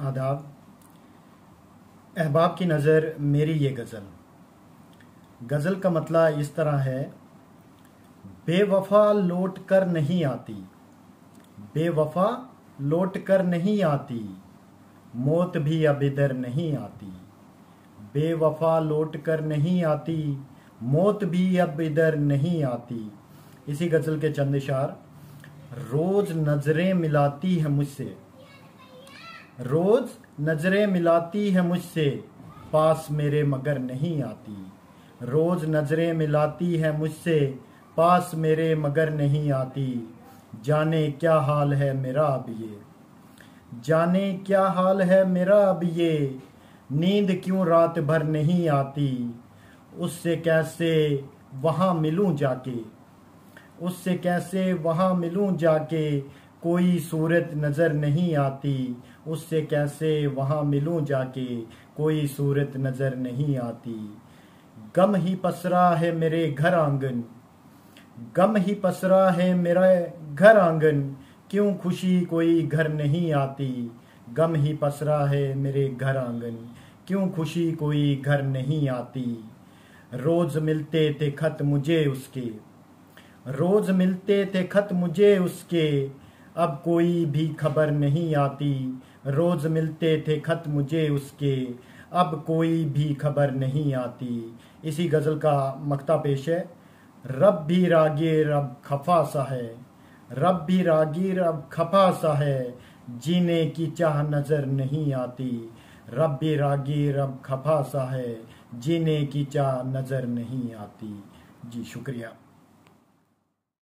आदाब। अहबाब की नज़र मेरी ये गज़ल का मतला इस तरह है। बेवफा लौट कर नहीं आती, बेवफा लौट कर नहीं आती, मौत भी अब इधर नहीं आती। बेवफा लौट कर नहीं आती, मौत भी अब इधर नहीं आती। इसी गज़ल के चंद इशार। रोज़ नज़रें मिलाती है मुझसे, रोज़ नज़रें मिलाती है मुझसे, पास मेरे मगर नहीं आती। रोज़ नज़रें मिलाती है मुझसे, पास मेरे मगर नहीं आती। जाने क्या हाल है मेरा अब ये, जाने क्या हाल है मेरा अब ये, नींद क्यों रात भर नहीं आती। उससे कैसे वहाँ मिलूं जाके, उससे कैसे वहाँ मिलूं जाके, कोई सूरत नज़र नहीं आती। उससे कैसे वहाँ मिलूं जाके, कोई सूरत नज़र नहीं आती। गम ही पसरा है मेरे घर आंगन, गम ही पसरा है मेरा घर आंगन, क्यों खुशी कोई घर नहीं आती। गम ही पसरा है मेरे घर आंगन, क्यों खुशी कोई घर नहीं आती। रोज़ मिलते थे खत मुझे उसके, रोज़ मिलते थे खत मुझे उसके, अब कोई भी खबर नहीं आती। रोज़ मिलते थे खत मुझे उसके, अब कोई भी खबर नहीं आती। इसी गज़ल का मक्ता पेश है। रब भी रागीर अब खफा सा है, रब भी रागीर अब खफा सा है, जीने की चाह नज़र नहीं आती। रब भी रागीर अब खफा सा है, जीने की चाह नज़र नहीं आती। जी शुक्रिया।